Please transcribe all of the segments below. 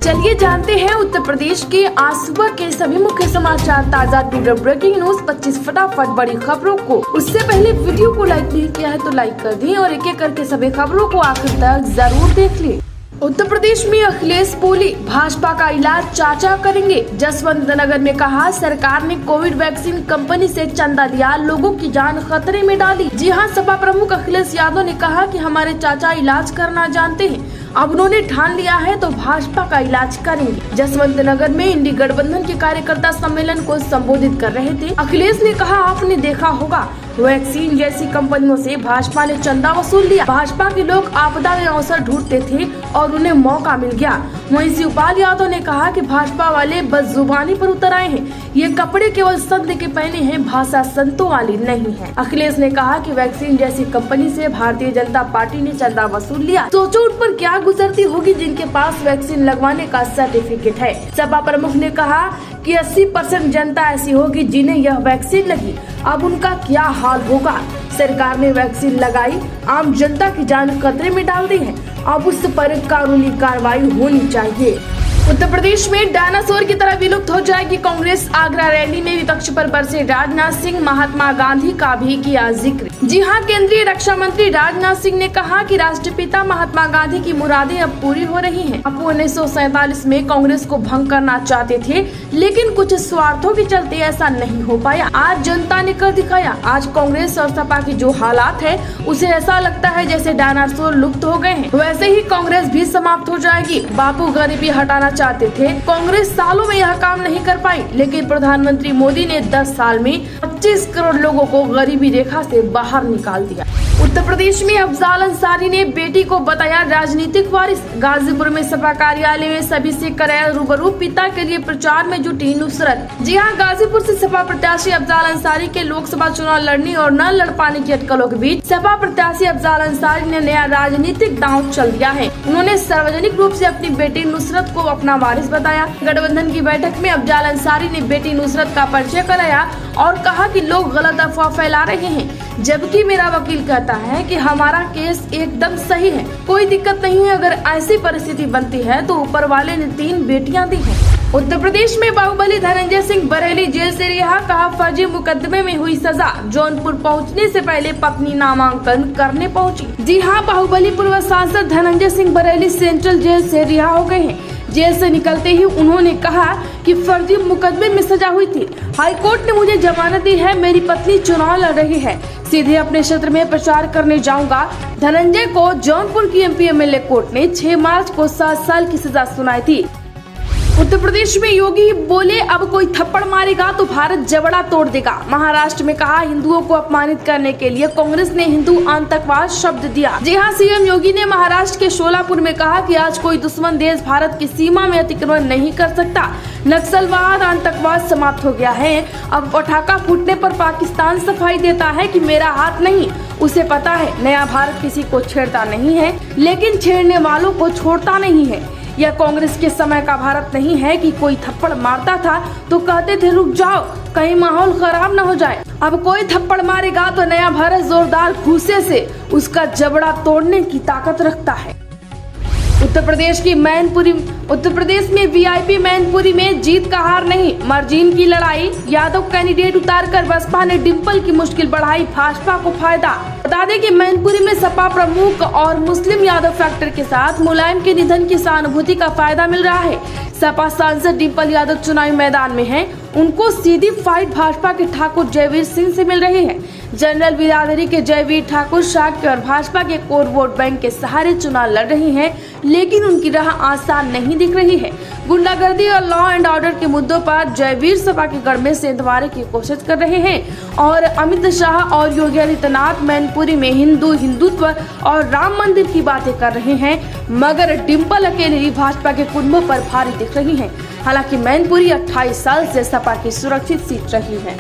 चलिए जानते हैं उत्तर प्रदेश के आज सुबह के सभी मुख्य समाचार, ताजा ब्रेकिंग न्यूज 25 फटाफट बड़ी खबरों को। उससे पहले वीडियो को लाइक नहीं किया है तो लाइक कर दें और एक एक करके सभी खबरों को आखिर तक जरूर देख लें। उत्तर प्रदेश में अखिलेश बोले भाजपा का इलाज चाचा करेंगे। जसवंत नगर में कहा सरकार ने कोविड वैक्सीन कंपनी से चंदा लिया, लोगों की जान खतरे में डाली। जी हां, सपा प्रमुख अखिलेश यादव ने कहा कि हमारे चाचा इलाज करना जानते हैं, अब उन्होंने ठान लिया है तो भाजपा का इलाज करेंगे। जसवंत नगर में इंडी गठबंधन के कार्यकर्ता सम्मेलन को संबोधित कर रहे थे। अखिलेश ने कहा आपने देखा होगा वैक्सीन जैसी कंपनियों से भाजपा ने चंदा वसूल लिया। भाजपा के लोग आपदा में अवसर ढूंढते थे और उन्हें मौका मिल गया। वहीं शिवपाल यादव ने कहा कि भाजपा वाले बस जुबानी पर उतर आए हैं, ये कपड़े केवल संत के पहने हैं, भाषा संतों वाली नहीं है। अखिलेश ने कहा कि वैक्सीन जैसी कंपनी से भारतीय जनता पार्टी ने चंदा वसूल लिया, सोचो उन पर क्या गुजरती होगी जिनके पास वैक्सीन लगवाने का सर्टिफिकेट है। सपा प्रमुख ने कहा कि 80% जनता ऐसी होगी जिन्हें यह वैक्सीन लगी, अब उनका क्या हाल होगा। सरकार ने वैक्सीन लगाई, आम जनता की जान खतरे में डाल दी है, अब उस पर कानूनी कार्रवाई होनी चाहिए। उत्तर प्रदेश में डायनासोर की तरह विलुप्त हो जाएगी कांग्रेस। आगरा रैली में विपक्ष पर बरसे राजनाथ सिंह, महात्मा गांधी का भी किया जिक्र। जी हां, केंद्रीय रक्षा मंत्री राजनाथ सिंह ने कहा कि राष्ट्रपिता महात्मा गांधी की मुरादें अब पूरी हो रही हैं। अब 1947 में कांग्रेस को भंग करना चाहते थे, लेकिन कुछ स्वार्थों के चलते ऐसा नहीं हो पाया। आज जनता ने कर दिखाया। आज कांग्रेस और सपा की जो हालात है, उसे ऐसा लगता है जैसे डायनासोर लुप्त हो गए हैं। वैसे ही कांग्रेस भी समाप्त हो जाएगी। बापू गरीबी हटाना चाहते थे, कांग्रेस सालों में यह काम नहीं कर पाई, लेकिन प्रधानमंत्री मोदी ने 10 साल में 25 करोड़ लोगों को गरीबी रेखा से बाहर निकाल दिया। उत्तर प्रदेश में अफजाल अंसारी ने बेटी को बताया राजनीतिक वारिस। गाजीपुर में सपा कार्यालय में सभी से कराया रूबरू, पिता के लिए प्रचार में जुटी नुसरत। जी हां, गाजीपुर से सपा प्रत्याशी अफजाल अंसारी के लोकसभा चुनाव लड़ने और न लड़ पाने की अटकलों के बीच सपा प्रत्याशी अफजाल अंसारी ने नया राजनीतिक दांव चल दिया है। उन्होंने सार्वजनिक रूप से अपनी बेटी नुसरत को अपना वारिस बताया। गठबंधन की बैठक में अफजाल अंसारी ने बेटी नुसरत का परिचय कराया और कहा कि लोग गलत अफवाह फैला रहे हैं, जबकि मेरा वकील कहता है कि हमारा केस एकदम सही है, कोई दिक्कत नहीं है। अगर ऐसी परिस्थिति बनती है तो ऊपर वाले ने 3 बेटियां दी हैं। उत्तर प्रदेश में बाहुबली धनंजय सिंह बरेली जेल से रिहा, कहा फर्जी मुकदमे में हुई सजा। जौनपुर पहुंचने से पहले पत्नी नामांकन करने पहुंची। जी हां, बाहुबली पूर्व सांसद धनंजय सिंह बरेली सेंट्रल जेल से रिहा हो गए हैं। जेल से निकलते ही उन्होंने कहा कि फर्जी मुकदमे में सजा हुई थी, हाईकोर्ट ने मुझे जमानत दी है, मेरी पत्नी चुनाव लड़ रही है, सीधे अपने क्षेत्र में प्रचार करने जाऊंगा। धनंजय को जौनपुर की एमपी एमएलए कोर्ट ने 6 मार्च को 7 साल की सजा सुनाई थी। उत्तर प्रदेश में योगी बोले अब कोई थप्पड़ मारेगा तो भारत जबड़ा तोड़ देगा। महाराष्ट्र में कहा हिंदुओं को अपमानित करने के लिए कांग्रेस ने हिंदू आतंकवाद शब्द दिया। जी हां, सीएम योगी ने महाराष्ट्र के शोलापुर में कहा कि आज कोई दुश्मन देश भारत की सीमा में अतिक्रमण नहीं कर सकता। नक्सलवाद, आतंकवाद समाप्त हो गया है। अब पटाखा फूटने पर पाकिस्तान सफाई देता है कि मेरा हाथ नहीं, उसे पता है नया भारत किसी को छेड़ता नहीं है, लेकिन छेड़ने वालों को छोड़ता नहीं है। यह कांग्रेस के समय का भारत नहीं है कि कोई थप्पड़ मारता था तो कहते थे रुक जाओ कहीं माहौल खराब न हो जाए। अब कोई थप्पड़ मारेगा तो नया भारत जोरदार घूंसे से उसका जबड़ा तोड़ने की ताकत रखता है। उत्तर प्रदेश में वीआईपी मैनपुरी में जीत का हार नहीं, मर्जीन की लड़ाई। यादव कैंडिडेट उतारकर बसपा ने डिंपल की मुश्किल बढ़ाई, भाजपा को फायदा। बता दें कि मैनपुरी में सपा प्रमुख और मुस्लिम यादव फैक्टर के साथ मुलायम के निधन की सहानुभूति का फायदा मिल रहा है। सपा सांसद डिंपल यादव चुनावी मैदान में हैं, उनको सीधी फाइट भाजपा के ठाकुर जयवीर सिंह से मिल रही है। जनरल बिरादरी के जयवीर ठाकुर शाक्य और भाजपा के कोर वोट बैंक के सहारे चुनाव लड़ रही हैं, लेकिन उनकी राह आसान नहीं दिख रही है। गुंडागर्दी और लॉ एंड ऑर्डर के मुद्दों पर जयवीर सपा के गढ़ में सेंधमारे की कोशिश कर रहे हैं और अमित शाह और योगी आदित्यनाथ मैनपुरी में हिंदुत्व और राम मंदिर की बातें कर रहे हैं, मगर डिंपल अकेले ही भाजपा के कुंभों पर भारी दिख रही है। हालांकि मैनपुरी 28 साल से सपा की सुरक्षित सीट रही है।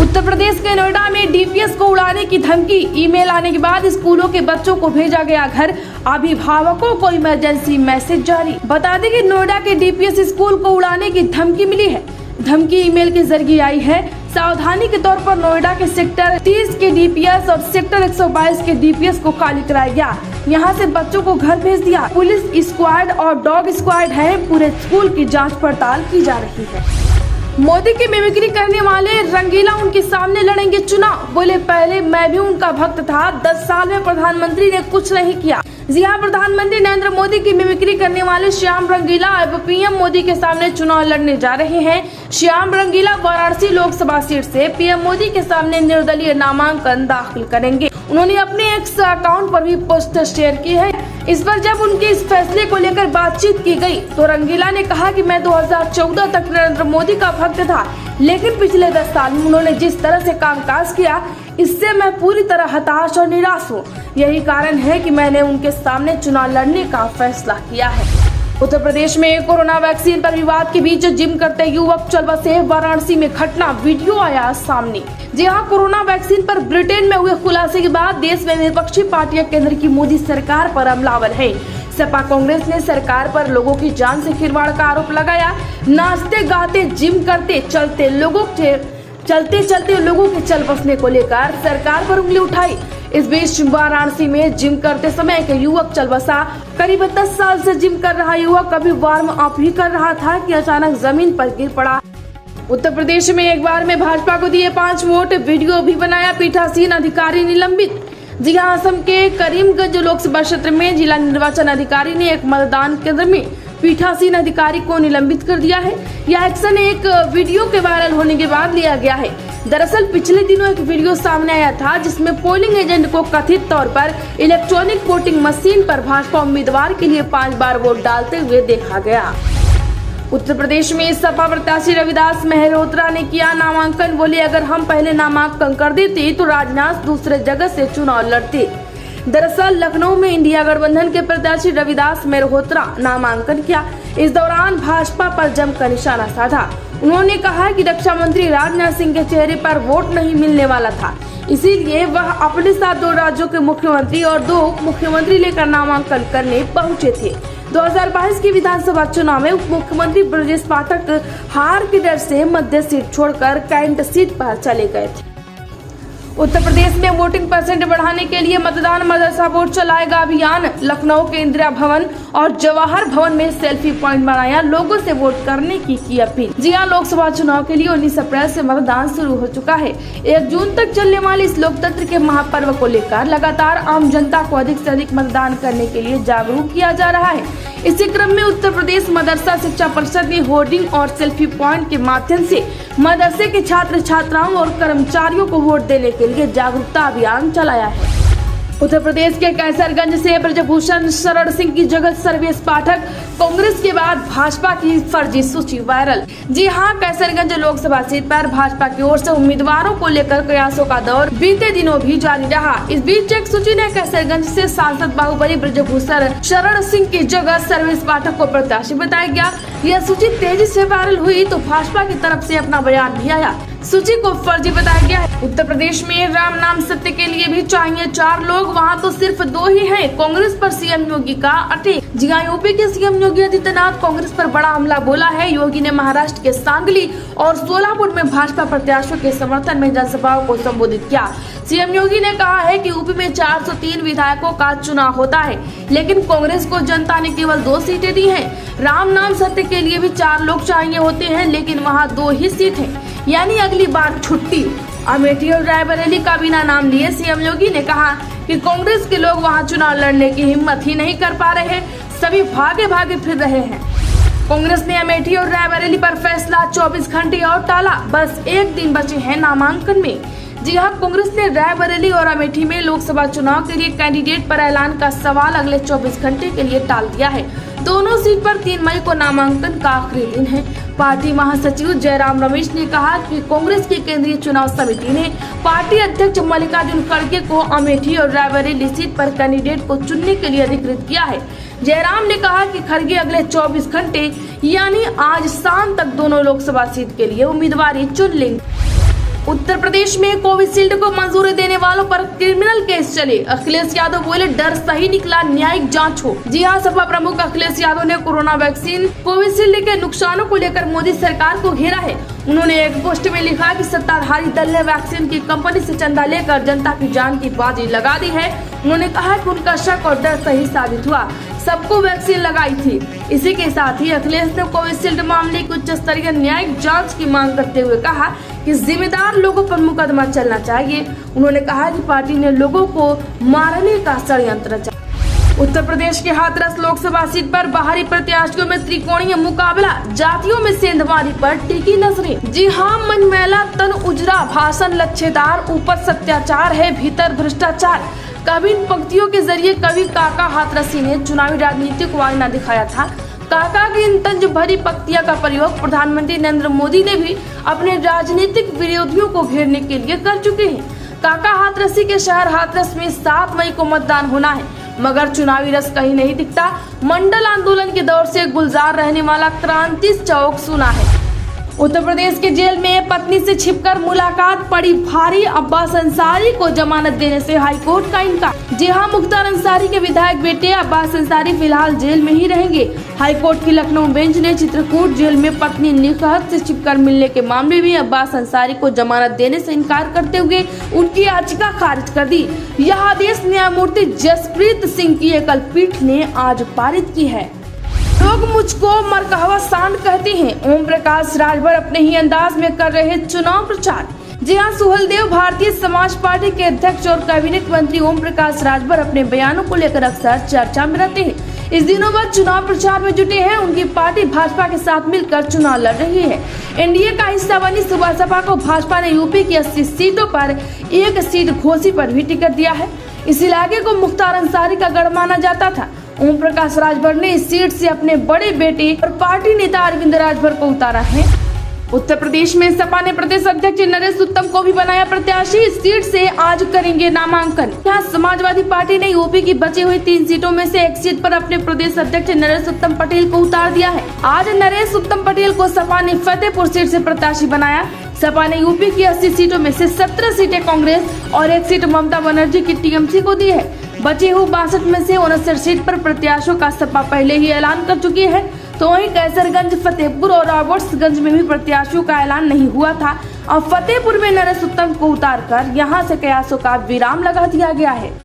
उत्तर प्रदेश के नोएडा में डीपीएस को उड़ाने की धमकी, ईमेल आने के बाद स्कूलों के बच्चों को भेजा गया घर, अभिभावकों को इमरजेंसी मैसेज जारी। बता दें कि नोएडा के डीपीएस स्कूल को उड़ाने की धमकी मिली है। धमकी ईमेल के जरिए आई है। सावधानी के तौर पर नोएडा के सेक्टर 30 के डीपीएस और सेक्टर 122 के डीपीएस को खाली कराया गया। यहाँ से बच्चों को घर भेज दिया। पुलिस स्क्वाड और डॉग स्क्वाड है, पूरे स्कूल की जांच पड़ताल की जा रही है। मोदी की मिमिक्री करने वाले रंगीला उनके सामने लड़ेंगे चुनाव। बोले पहले मैं भी उनका भक्त था, 10 साल में प्रधानमंत्री ने कुछ नहीं किया। जी हाँ, प्रधानमंत्री नरेंद्र मोदी की मिमिक्री करने वाले श्याम रंगीला अब पीएम मोदी के सामने चुनाव लड़ने जा रहे हैं। श्याम रंगीला वाराणसी लोकसभा सीट से पीएम मोदी के सामने निर्दलीय नामांकन दाखिल करेंगे। उन्होंने अपने एक्स अकाउंट पर भी पोस्टर शेयर की है। इस पर जब उनके इस फैसले को लेकर बातचीत की गई तो रंगीला ने कहा कि मैं 2014 तक नरेंद्र मोदी का भक्त था, लेकिन पिछले 10 साल में उन्होंने जिस तरह से कामकाज किया, इससे मैं पूरी तरह हताश और निराश हूँ। यही कारण है कि मैंने उनके सामने चुनाव लड़ने का फैसला किया है। उत्तर प्रदेश में कोरोना वैक्सीन पर विवाद के बीच जिम करते युवक चल बसे। वाराणसी में घटना वीडियो आया सामने। जी हाँ, कोरोना वैक्सीन पर ब्रिटेन में हुए खुलासे के बाद देश में विपक्षी पार्टियां केंद्र की मोदी सरकार पर हमलावर है। सपा कांग्रेस ने सरकार पर लोगों की जान से खिलवाड़ का आरोप लगाया। नाचते गाते जिम करते चलते लोगों के चल बसने को लेकर सरकार पर उंगली उठाई। इस बीच वाराणसी में जिम करते समय एक युवक चल बसा। करीब 10 साल से जिम कर रहा युवक कभी वार्म अप ही कर रहा था कि अचानक जमीन पर गिर पड़ा। उत्तर प्रदेश में एक बार में भाजपा को दिए 5 वोट, वीडियो भी बनाया। पीठासीन अधिकारी निलंबित। जी हाँ, असम के करीमगंज लोकसभा क्षेत्र में जिला निर्वाचन अधिकारी ने एक मतदान केंद्र में पीठासीन अधिकारी को निलंबित कर दिया है। यह एक्शन एक वीडियो के वायरल होने के बाद लिया गया है। दरअसल पिछले दिनों एक वीडियो सामने आया था जिसमें पोलिंग एजेंट को कथित तौर पर इलेक्ट्रॉनिक वोटिंग मशीन पर भाजपा उम्मीदवार के लिए 5 बार वोट डालते हुए देखा गया। उत्तर प्रदेश में सपा प्रत्याशी रविदास मेहरोत्रा ने किया नामांकन। बोले अगर हम पहले नामांकन कर देते तो राजनाथ दूसरे जगह से चुनाव लड़ते। दरअसल लखनऊ में इंडिया गठबंधन के प्रत्याशी रविदास मेहरोत्रा नामांकन किया। इस दौरान भाजपा पर जमकर निशाना साधा। उन्होंने कहा कि रक्षा मंत्री राजनाथ सिंह के चेहरे पर वोट नहीं मिलने वाला था, इसीलिए वह अपने साथ 2 राज्यों के मुख्यमंत्री और 2 उप मुख्यमंत्री लेकर नामांकन करने पहुंचे थे। 2022 के विधानसभा चुनाव में उप मुख्यमंत्री ब्रजेश पाठक हार के डर से मध्य सीट छोड़कर कैंट सीट पर चले गए थे। उत्तर प्रदेश में वोटिंग परसेंट बढ़ाने के लिए मतदान मदरसा बोर्ड चलाएगा अभियान। लखनऊ के इंदिरा भवन और जवाहर भवन में सेल्फी पॉइंट बनाया, लोगों से वोट करने की अपील। जी हाँ, लोकसभा चुनाव के लिए 19 अप्रैल से मतदान शुरू हो चुका है। 1 जून तक चलने वाले इस लोकतंत्र के महापर्व को लेकर लगातार आम जनता को अधिक से अधिक मतदान करने के लिए जागरूक किया जा रहा है। इसी क्रम में उत्तर प्रदेश मदरसा शिक्षा परिषद ने होर्डिंग और सेल्फी पॉइंट के माध्यम से मदरसे के छात्र छात्राओं और कर्मचारियों को वोट देने के लिए जागरूकता अभियान चलाया है। उत्तर प्रदेश के कैसरगंज से ब्रजभूषण शरण सिंह की जगह सर्वेश पाठक। कांग्रेस के बाद भाजपा की फर्जी सूची वायरल। जी हाँ, कैसरगंज लोकसभा सीट पर भाजपा की ओर से उम्मीदवारों को लेकर प्रयासों का दौर बीते दिनों भी जारी रहा। इस बीच एक सूची ने कैसरगंज से सांसद बाहुबली ब्रजभूषण शरण सिंह की जगह सर्वेश पाठक को प्रत्याशी बताया गया। यह सूची तेजी से वायरल हुई तो भाजपा की तरफ से अपना बयान भी आया। सूची को फर्जी बताया गया है। उत्तर प्रदेश में राम नाम सत्य के लिए भी चाहिए 4 लोग, वहाँ तो सिर्फ 2 ही हैं। कांग्रेस पर सीएम योगी का अटैक। जी हाँ, यूपी के सीएम योगी आदित्यनाथ कांग्रेस पर बड़ा हमला बोला है। योगी ने महाराष्ट्र के सांगली और सोलापुर में भाजपा प्रत्याशियों के समर्थन में जनसभाओं को संबोधित किया। सीएम योगी ने कहा है कि यूपी में 403 विधायकों का चुनाव होता है, लेकिन कांग्रेस को जनता ने केवल 2 सीटें दी हैं। राम नाम सत्य के लिए भी 4 लोग चाहिए होते हैं, लेकिन वहाँ 2 ही सीट है, यानी अगली बार छुट्टी। अमेठी और रायबरेली का बिना नाम लिए सीएम योगी ने कहा कि कांग्रेस के लोग वहां चुनाव लड़ने की हिम्मत ही नहीं कर पा रहे, सभी भागे भागे फिर रहे हैं। कांग्रेस ने अमेठी और रायबरेली पर फैसला 24 घंटे और टाला, बस 1 दिन बचे हैं नामांकन में। जी हाँ, कांग्रेस ने रायबरेली और अमेठी में लोकसभा चुनाव के लिए कैंडिडेट पर ऐलान का सवाल अगले 24 घंटे के लिए टाल दिया है। दोनों सीट पर 3 मई को नामांकन का आखिरी दिन है। पार्टी महासचिव जयराम रमेश ने कहा कि कांग्रेस की केंद्रीय चुनाव समिति ने पार्टी अध्यक्ष मल्लिकार्जुन खड़गे को अमेठी और रायबरेली सीट पर कैंडिडेट को चुनने के लिए अधिकृत किया है। जयराम ने कहा कि खड़गे अगले 24 घंटे यानी आज शाम तक दोनों लोकसभा सीट के लिए उम्मीदवारी चुन लेंगे। उत्तर प्रदेश में कोविशील्ड को मंजूरी देने वालों पर क्रिमिनल केस चले। अखिलेश यादव बोले डर सही निकला, न्यायिक जांच हो। जी हां, सपा प्रमुख अखिलेश यादव ने कोरोना वैक्सीन कोविशील्ड के नुकसानों को लेकर मोदी सरकार को घेरा है। उन्होंने एक पोस्ट में लिखा कि सत्ताधारी दल ने वैक्सीन की कंपनी से चंदा लेकर जनता की जान की बाजी लगा दी है। उन्होंने कहा कि उनका शक और डर सही साबित हुआ, सबको वैक्सीन लगाई थी। इसी के साथ ही अखिलेश ने कोविशील्ड मामले की उच्च स्तरीय न्यायिक जांच की मांग करते हुए कहा कि जिम्मेदार लोगों पर मुकदमा चलना चाहिए। उन्होंने कहा कि पार्टी ने लोगों को मारने का षड्यंत्र। उत्तर प्रदेश के हाथरस लोकसभा सीट पर बाहरी प्रत्याशियों में त्रिकोणीय मुकाबला, जातियों में सेंधमारी पर टिकी नजरें। जी हां, मन मैला तन उजरा, भाषण लच्छेदार, ऊपर सत्याचार है भीतर भ्रष्टाचार। कवि इन पंक्तियों के जरिए कवि काका हाथरसी ने चुनावी राजनीति को आईना दिखाया था। काका की इन तंज भरी पंक्तियों का प्रयोग प्रधानमंत्री नरेंद्र मोदी ने भी अपने राजनीतिक विरोधियों को घेरने के लिए कर चुके हैं। काका हाथरसी के शहर हाथरस में 7 मई को मतदान होना है, मगर चुनावी रस कहीं नहीं दिखता। मंडल आंदोलन के दौर से गुलजार रहने वाला क्रांति चौक सुना है। उत्तर प्रदेश के जेल में पत्नी से छिपकर मुलाकात पड़ी भारी, अब्बास अंसारी को जमानत देने से हाईकोर्ट का इनकार। जी हां, मुख्तार अंसारी के विधायक बेटे अब्बास अंसारी फिलहाल जेल में ही रहेंगे। हाईकोर्ट की लखनऊ बेंच ने चित्रकूट जेल में पत्नी निकहत से छिपकर मिलने के मामले में अब्बास अंसारी को जमानत देने से इनकार करते हुए उनकी याचिका खारिज कर दी। यह आदेश न्यायमूर्ति जसप्रीत सिंह की एकल पीठ ने आज पारित की है। लोग मुझको मरकहवा सांड कहते हैं। ओम प्रकाश राजभर अपने ही अंदाज में कर रहे चुनाव प्रचार। जी हां, सुहलदेव भारतीय समाज पार्टी के अध्यक्ष और कैबिनेट मंत्री ओम प्रकाश राजभर अपने बयानों को लेकर अक्सर चर्चा में रहते हैं। इस दिनों बाद चुनाव प्रचार में जुटे हैं। उनकी पार्टी भाजपा के साथ मिलकर चुनाव लड़ रही है। एनडीए का हिस्सा बनी सपा को भाजपा ने यूपी की 80 सीटों पर 1 सीट घोसी पर भी टिकट दिया है। इस इलाके को मुख्तार अंसारी का गढ़ माना जाता था। ओम प्रकाश राजभर ने इस सीट से अपने बड़े बेटे और पार्टी नेता अरविंद राजभर को उतारा है। उत्तर प्रदेश में सपा ने प्रदेश अध्यक्ष नरेश उत्तम को भी बनाया प्रत्याशी। इस सीट से आज करेंगे नामांकन। यहाँ समाजवादी पार्टी ने यूपी की बची हुई 3 सीटों में से 1 सीट पर अपने प्रदेश अध्यक्ष नरेश उत्तम पटेल को उतार दिया है। आज नरेश उत्तम पटेल को सपा ने फतेहपुर सीट से प्रत्याशी बनाया। सपा ने यूपी की 80 सीटों में से 17 सीटें कांग्रेस और 1 सीट ममता बनर्जी की टीएमसी को दी है। बचे हुए 62 में से 69 सीट पर प्रत्याशियों का सपा पहले ही ऐलान कर चुकी है। तो वहीं कैसरगंज, फतेहपुर और रॉबर्ट्सगंज में भी प्रत्याशियों का ऐलान नहीं हुआ था। अब फतेहपुर में नरेश उत्तम को उतारकर यहां से कयासों का विराम लगा दिया गया है।